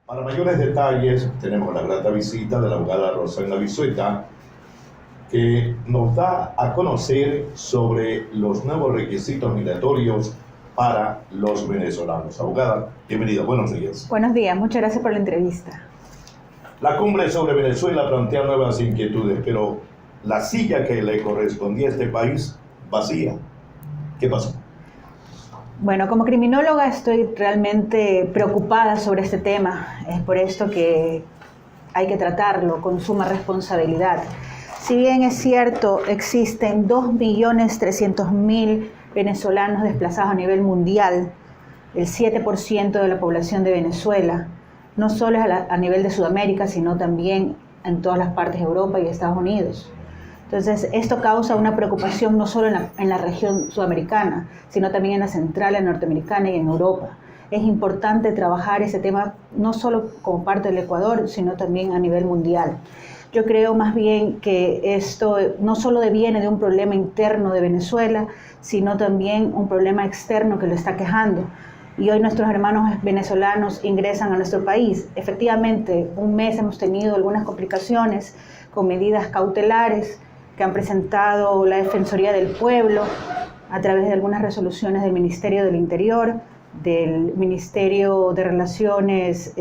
Para mayores detalles, tenemos la grata visita de la abogada Rosana Vizueta, que nos da a conocer sobre los nuevos requisitos migratorios para los venezolanos. Abogada, bienvenida, buenos días. Buenos días, muchas gracias por la entrevista. La cumbre sobre Venezuela plantea nuevas inquietudes, pero la silla que le correspondía a este país, vacía. ¿Qué pasó? Bueno, como criminóloga estoy realmente preocupada sobre este tema. Es por esto que hay que tratarlo con suma responsabilidad. Si bien es cierto, existen 2.300.000 venezolanos desplazados a nivel mundial, el 7% de la población de Venezuela, no solo es a nivel de Sudamérica, sino también en todas las partes de Europa y Estados Unidos. Entonces, esto causa una preocupación no solo en la región sudamericana, sino también en la central, en norteamericana y en Europa. Es importante trabajar ese tema no solo como parte del Ecuador, sino también a nivel mundial. Yo creo más bien que esto no solo deviene de un problema interno de Venezuela, sino también un problema externo que lo está quejando. Y hoy nuestros hermanos venezolanos ingresan a nuestro país. Efectivamente, un mes hemos tenido algunas complicaciones con medidas cautelares que han presentado la Defensoría del Pueblo a través de algunas resoluciones del Ministerio del Interior, del Ministerio de Relaciones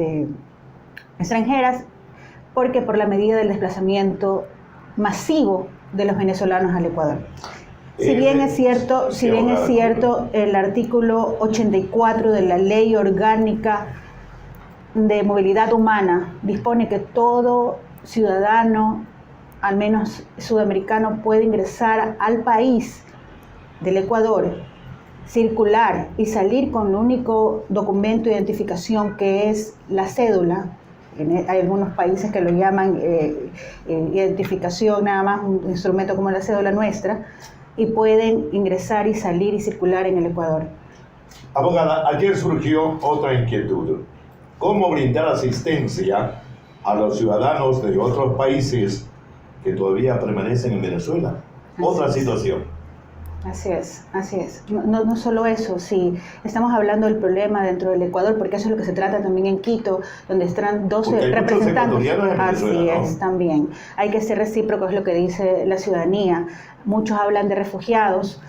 Extranjeras, porque por la medida del desplazamiento masivo de los venezolanos al Ecuador. Si bien es cierto, el artículo 84 de la Ley Orgánica de Movilidad Humana dispone que todo ciudadano, al menos sudamericano, puede ingresar al país del Ecuador, circular y salir con el único documento de identificación que es la cédula. Hay algunos países que lo llaman identificación, nada más un instrumento como la cédula nuestra, y pueden ingresar y salir y circular en el Ecuador. Abogada, ayer surgió otra inquietud. ¿Cómo brindar asistencia a los ciudadanos de otros países que todavía permanecen en Venezuela? Otra situación. Así es. No solo eso, sí, estamos hablando del problema dentro del Ecuador, porque eso es lo que se trata también en Quito, donde están 12 representantes. Así es, también. Hay que ser recíproco, es lo que dice la ciudadanía. Muchos hablan de refugiados.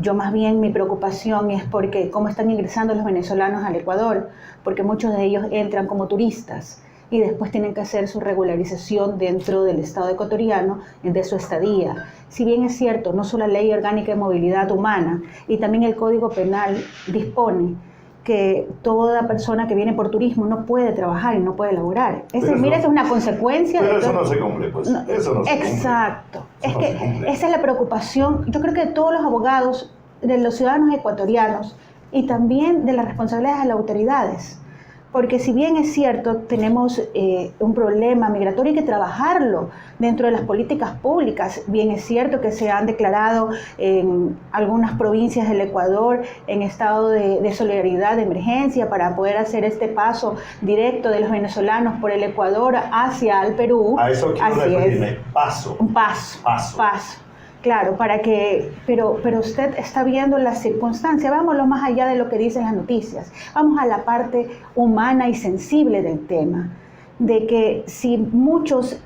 Yo más bien mi preocupación es porque cómo están ingresando los venezolanos al Ecuador, porque muchos de ellos entran como turistas y después tienen que hacer su regularización dentro del Estado ecuatoriano de su estadía. Si bien es cierto, no solo la Ley Orgánica de Movilidad Humana y también el Código Penal dispone que toda persona que viene por turismo no puede trabajar y no puede laborar. Esa es una consecuencia. Pero eso no se cumple, pues. No, eso no se cumple. Exacto. Es que esa es la preocupación, yo creo que de todos los abogados, de los ciudadanos ecuatorianos y también de las responsabilidades de las autoridades. Porque si bien es cierto, tenemos un problema migratorio, hay que trabajarlo dentro de las políticas públicas. Bien es cierto que se han declarado en algunas provincias del Ecuador en estado de solidaridad, de emergencia, para poder hacer este paso directo de los venezolanos por el Ecuador hacia el Perú. A eso quiero referirme, paso. Un paso. Claro, pero usted está viendo las circunstancias, vámonos más allá de lo que dicen las noticias, vamos a la parte humana y sensible del tema, de que si muchos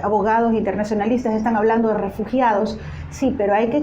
abogados internacionalistas están hablando de refugiados, sí, pero hay que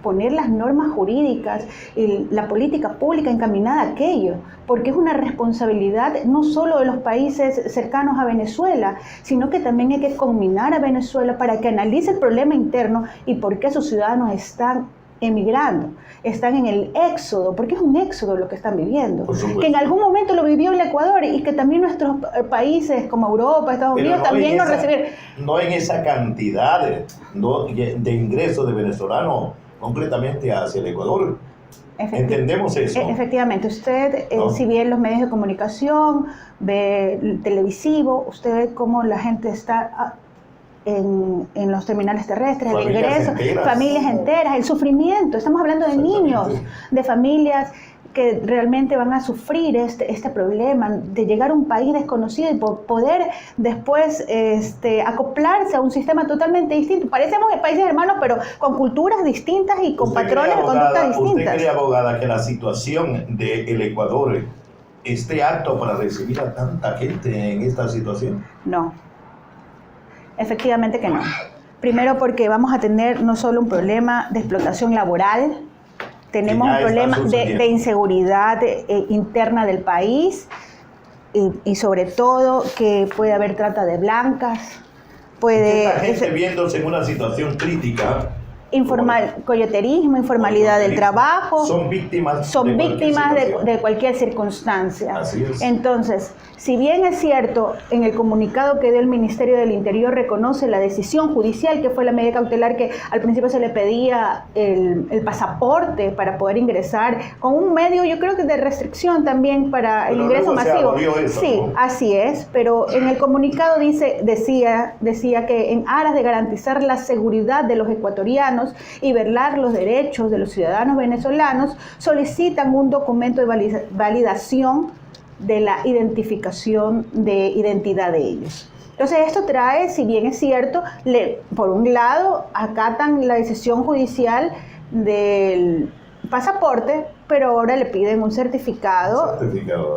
poner las normas jurídicas y la política pública encaminada a aquello, porque es una responsabilidad no solo de los países cercanos a Venezuela, sino que también hay que combinar a Venezuela para que analice el problema interno y por qué sus ciudadanos están emigrando, están en el éxodo, porque es un éxodo lo que están viviendo, que en algún momento lo vivió el Ecuador y que también nuestros países como Europa, Estados Unidos también lo recibieron. No en esa cantidad de ingresos de venezolanos concretamente hacia el Ecuador. ¿Entendemos eso? Efectivamente, usted, si ve los medios de comunicación, ve el televisivo, usted ve cómo la gente está en los terminales terrestres, el ingreso, familias enteras, el sufrimiento. Estamos hablando de niños, de familias que realmente van a sufrir este problema de llegar a un país desconocido y poder después acoplarse a un sistema totalmente distinto. Parecemos países hermanos, pero con culturas distintas y con patrones de conducta distintas. ¿Usted cree, abogada, que la situación del Ecuador esté apto para recibir a tanta gente en esta situación? No, efectivamente que no. Primero porque vamos a tener no solo un problema de explotación laboral, tenemos un problema de inseguridad interna del país y sobre todo que puede haber trata de blancas, Esta gente viéndose en una situación crítica, coyoterismo, informalidad del trabajo, son víctimas de cualquier circunstancia. Así es. Entonces, si bien es cierto, en el comunicado que dio el Ministerio del Interior reconoce la decisión judicial, que fue la medida cautelar que al principio se le pedía el pasaporte para poder ingresar, con un medio, yo creo que de restricción también para el ingreso masivo. Sí, ¿no? Así es, pero en el comunicado decía que en aras de garantizar la seguridad de los ecuatorianos y velar los derechos de los ciudadanos venezolanos, solicitan un documento de validación de la identificación de identidad de ellos. Entonces esto trae, si bien es cierto, por un lado acatan la decisión judicial del pasaporte, pero ahora le piden un certificado.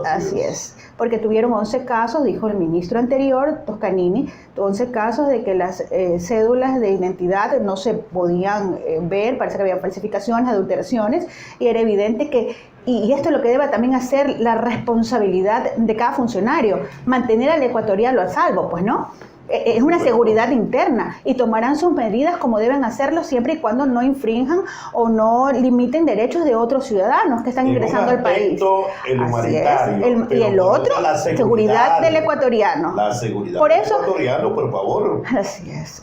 Así es, porque tuvieron 11 casos, dijo el ministro anterior, Toscanini, 11 casos de que las cédulas de identidad no se podían ver, parece que había falsificaciones, adulteraciones, y era evidente que, y esto es lo que debe también hacer la responsabilidad de cada funcionario, mantener al ecuatoriano a salvo, pues, ¿no? Es una seguridad interna y tomarán sus medidas como deben hacerlo siempre y cuando no infrinjan o no limiten derechos de otros ciudadanos que están ingresando al país. El humanitario, y el otro, seguridad del ecuatoriano. La seguridad del ecuatoriano, por favor.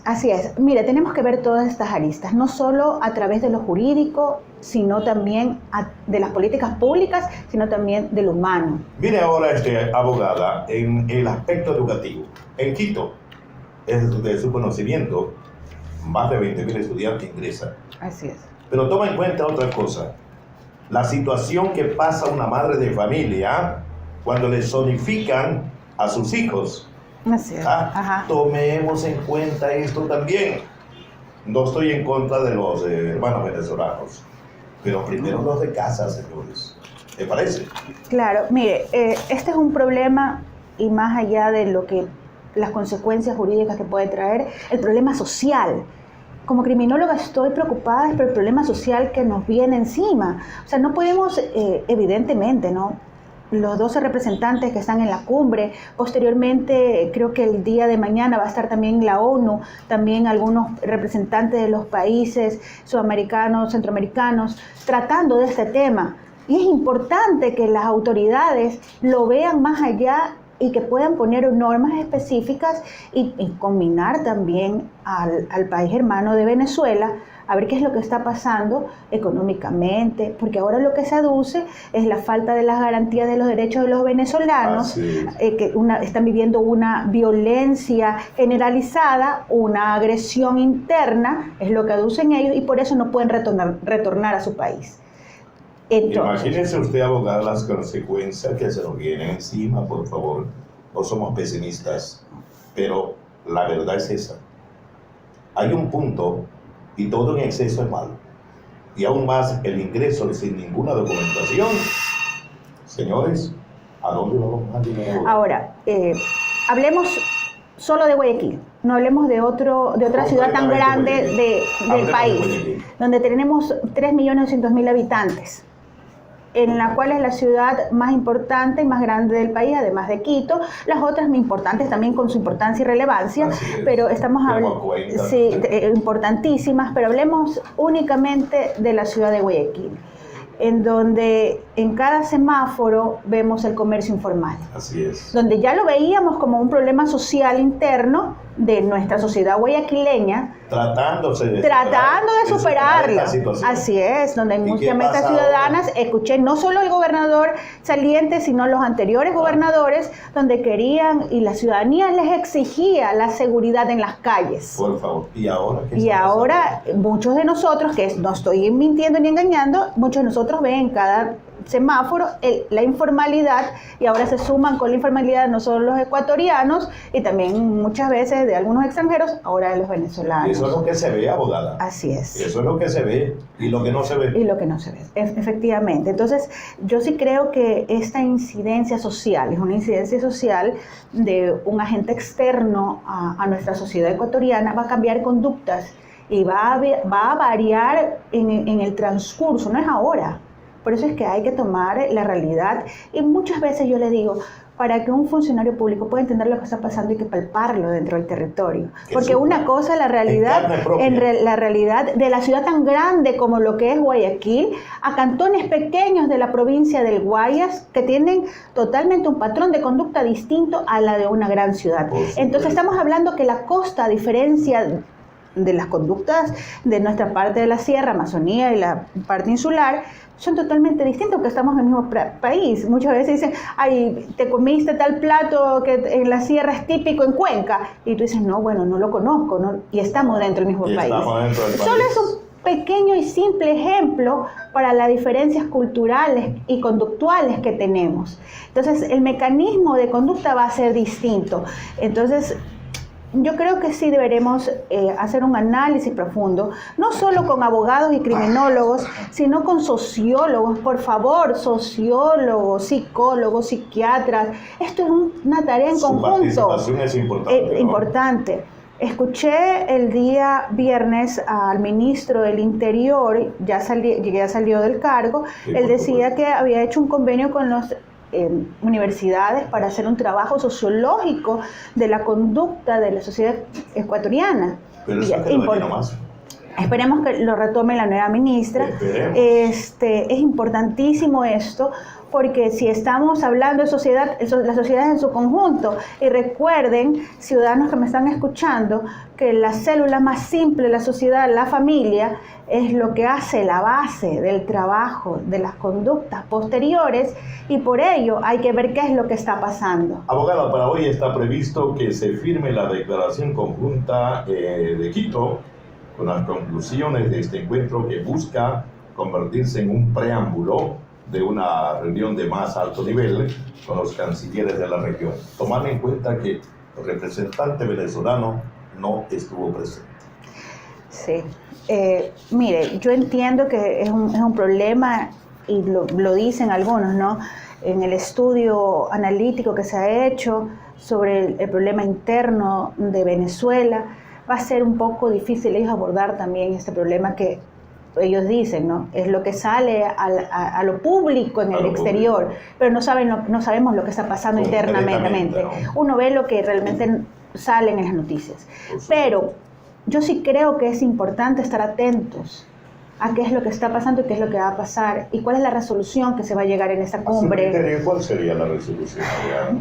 Así es. Mire, tenemos que ver todas estas aristas, no solo a través de lo jurídico, sino también de las políticas públicas, sino también de lo humano. Mire ahora, abogada, en el aspecto educativo. En Quito, de su conocimiento, más de 20.000 estudiantes ingresan. Así es. Pero toma en cuenta otra cosa, la situación que pasa una madre de familia cuando le zonifican a sus hijos. Así es. Tomemos en cuenta esto también. No estoy en contra de los hermanos venezolanos, pero primero los de casa, señores. ¿Te parece? Claro, mire, este es un problema y más allá de lo que las consecuencias jurídicas que puede traer, el problema social. Como criminóloga estoy preocupada por el problema social que nos viene encima. O sea, no podemos, evidentemente, ¿no? Los 12 representantes que están en la cumbre, posteriormente creo que el día de mañana va a estar también la ONU, también algunos representantes de los países sudamericanos, centroamericanos, tratando de este tema. Y es importante que las autoridades lo vean más allá y que puedan poner normas específicas y combinar también al país hermano de Venezuela a ver qué es lo que está pasando económicamente, porque ahora lo que se aduce es la falta de las garantías de los derechos de los venezolanos, que están viviendo una violencia generalizada, una agresión interna, es lo que aducen ellos, y por eso no pueden retornar a su país. Entonces, imagínese usted, abogada, las consecuencias que se nos vienen encima, por favor. No somos pesimistas, pero la verdad es esa. Hay un punto y todo en exceso es malo. Y aún más el ingreso sin ninguna documentación. Señores, ¿a dónde vamos más dinero? Ahora, hablemos solo de Guayaquil. No hablemos de otra ciudad tan grande del país, donde tenemos 3.200.000 habitantes, en la cual es la ciudad más importante y más grande del país, además de Quito, las otras importantes también con su importancia y relevancia, pero estamos hablando, importantísimas, pero hablemos únicamente de la ciudad de Guayaquil, en donde en cada semáforo vemos el comercio informal. Así es. Donde ya lo veíamos como un problema social interno de nuestra sociedad guayaquileña, tratando de superarla. Así es, donde hay muchas metas ciudadanas. Escuché no solo el gobernador saliente, sino los anteriores gobernadores, donde querían y la ciudadanía les exigía la seguridad en las calles. Por favor, ¿y ahora qué? Y ahora muchos de nosotros, que no estoy mintiendo ni engañando, muchos de nosotros ven cada semáforo la informalidad, y ahora se suman con la informalidad no solo los ecuatorianos y también muchas veces de algunos extranjeros, ahora de los venezolanos. Y eso es lo que se ve, abogada. Así es. Eso es lo que se ve y lo que no se ve. Y lo que no se ve, efectivamente. Entonces, yo sí creo que esta incidencia social es una incidencia social de un agente externo a nuestra sociedad ecuatoriana, va a cambiar conductas y va a variar en el transcurso, no es ahora. Por eso es que hay que tomar la realidad, y muchas veces yo le digo, para que un funcionario público pueda entender lo que está pasando hay que palparlo dentro del territorio. Porque una cosa es la realidad, la realidad de la ciudad tan grande como lo que es Guayaquil, a cantones pequeños de la provincia del Guayas que tienen totalmente un patrón de conducta distinto a la de una gran ciudad. Entonces estamos hablando que la costa, a diferencia de las conductas de nuestra parte de la sierra, Amazonía y la parte insular, son totalmente distintos, porque estamos en el mismo país. Muchas veces dicen, ay, te comiste tal plato que en la sierra es típico en Cuenca, y tú dices, no, bueno, no lo conozco, ¿no? Y estamos dentro del mismo país. Solo es un pequeño y simple ejemplo para las diferencias culturales y conductuales que tenemos. Entonces, el mecanismo de conducta va a ser distinto. Entonces, yo creo que sí deberemos hacer un análisis profundo, no solo con abogados y criminólogos, sino con sociólogos, por favor, sociólogos, psicólogos, psiquiatras. Esto es una tarea en conjunto. Su participación es importante, ¿no? Importante. Escuché el día viernes al ministro del Interior, ya salió del cargo, sí, él decía que había hecho un convenio con los universidades para hacer un trabajo sociológico de la conducta de la sociedad ecuatoriana. Pero eso es que no más. Esperemos que lo retome la nueva ministra. Es importantísimo esto, porque si estamos hablando de sociedad, la sociedad en su conjunto, y recuerden, ciudadanos que me están escuchando, que la célula más simple de la sociedad, la familia, es lo que hace la base del trabajo, de las conductas posteriores, y por ello hay que ver qué es lo que está pasando. Abogada, para hoy está previsto que se firme la declaración conjunta de Quito, con las conclusiones de este encuentro que busca convertirse en un preámbulo de una reunión de más alto nivel con los cancilleres de la región, tomando en cuenta que el representante venezolano no estuvo presente. Sí, mire, yo entiendo que es un problema, y lo dicen algunos, ¿no? En el estudio analítico que se ha hecho sobre el problema interno de Venezuela, va a ser un poco difícil ellos abordar también este problema que ellos dicen, ¿no? Es lo que sale a lo público en el exterior, pero no sabemos lo que está pasando internamente. ¿No? Uno ve lo que realmente sale en las noticias. Pero yo sí creo que es importante estar atentos a qué es lo que está pasando y qué es lo que va a pasar y cuál es la resolución que se va a llegar en esa cumbre. ¿Cuál sería la resolución?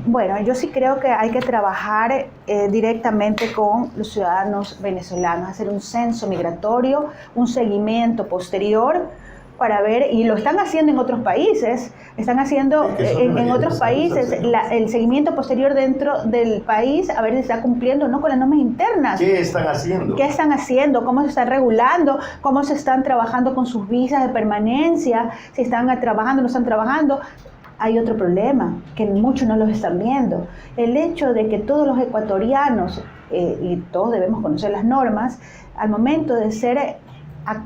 Bueno, yo sí creo que hay que trabajar directamente con los ciudadanos venezolanos, hacer un censo migratorio, un seguimiento posterior para ver, y lo están haciendo en otros países, están haciendo en otros países el seguimiento posterior dentro del país, a ver si está cumpliendo o no con las normas internas. ¿Qué están haciendo? ¿Qué están haciendo? ¿Cómo se están regulando? ¿Cómo se están trabajando con sus visas de permanencia? Si están trabajando o no están trabajando. Hay otro problema, que muchos no los están viendo. El hecho de que todos los ecuatorianos, y todos debemos conocer las normas, al momento de ser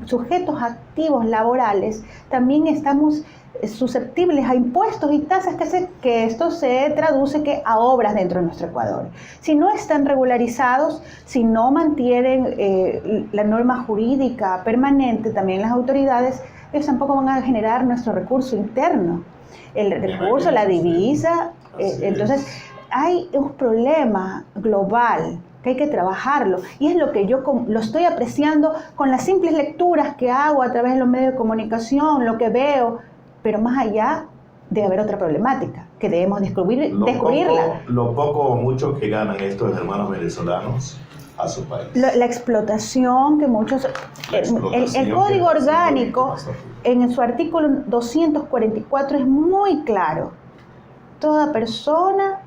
sujetos activos laborales, también estamos susceptibles a impuestos y tasas que esto se traduce a obras dentro de nuestro Ecuador. Si no están regularizados, si no mantienen la norma jurídica permanente, también las autoridades, ellos tampoco van a generar nuestro recurso interno, el recurso, la divisa. Entonces hay un problema global que hay que trabajarlo, y es lo que yo lo estoy apreciando con las simples lecturas que hago a través de los medios de comunicación, lo que veo, pero más allá debe haber otra problemática que debemos descubrirla. Lo poco o mucho que ganan estos hermanos venezolanos a su país. La explotación que muchos... El Código Orgánico, en su artículo 244, es muy claro. Toda persona,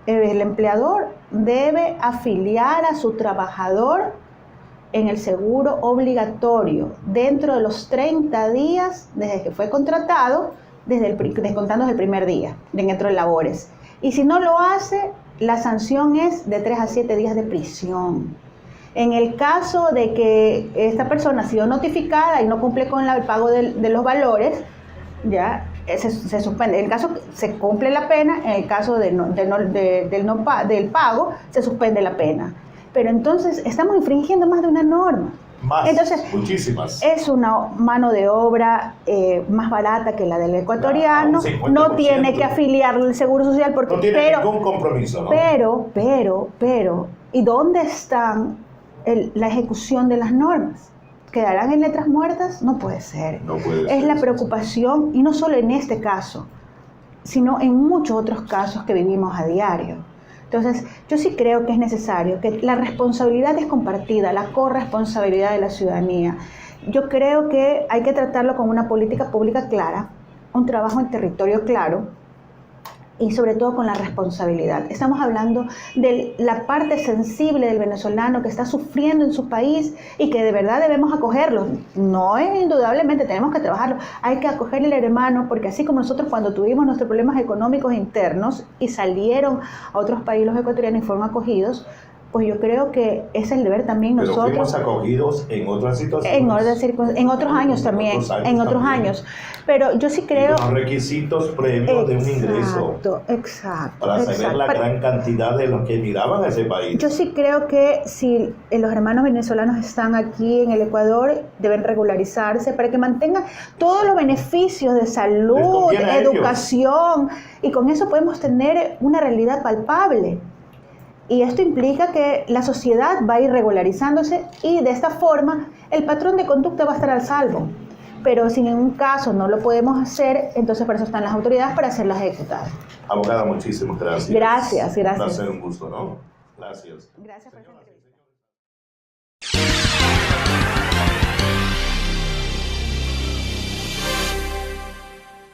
el empleador, debe afiliar a su trabajador en el seguro obligatorio dentro de los 30 días desde que fue contratado descontando desde el primer día dentro de labores. Y si no lo hace, la sanción es de 3 a 7 días de prisión. En el caso de que esta persona ha sido notificada y no cumple con el pago de los valores, ya se suspende. En el caso se cumple la pena, en el caso del pago, se suspende la pena. Pero entonces estamos infringiendo más de una norma. Entonces, muchísimas. Es una mano de obra más barata que la del ecuatoriano. No tiene que afiliarlo al Seguro Social porque no tiene ningún compromiso, ¿no? Pero, ¿y dónde están la ejecución de las normas? ¿Quedarán en letras muertas? No puede ser. No puede es ser, la preocupación, y no solo en este caso, sino en muchos otros casos que vivimos a diario. Entonces, yo sí creo que es necesario, que la responsabilidad es compartida, la corresponsabilidad de la ciudadanía. Yo creo que hay que tratarlo con una política pública clara, un trabajo en territorio claro, y sobre todo con la responsabilidad. Estamos hablando de la parte sensible del venezolano que está sufriendo en su país y que de verdad debemos acogerlo. No es indudablemente, tenemos que trabajarlo. Hay que acogerle al hermano, porque así como nosotros cuando tuvimos nuestros problemas económicos internos y salieron a otros países los ecuatorianos y fueron acogidos, pues yo creo que es el deber también nosotros. Pero fuimos acogidos en otras situaciones. En otros años también. En otros años. Pero yo sí creo. Y con los requisitos previos de un ingreso. Exacto. Para saber la gran cantidad de los que miraban a ese país. Yo sí creo que si los hermanos venezolanos están aquí en el Ecuador, deben regularizarse para que mantengan todos los beneficios de salud, educación. Y con eso podemos tener una realidad palpable. Y esto implica que la sociedad va a ir regularizándose y de esta forma el patrón de conducta va a estar al salvo. Pero si en un caso no lo podemos hacer, entonces para eso están las autoridades para hacerlas ejecutar. Abogada, muchísimas gracias. Gracias. Un placer, un gusto, ¿no? Gracias. Gracias por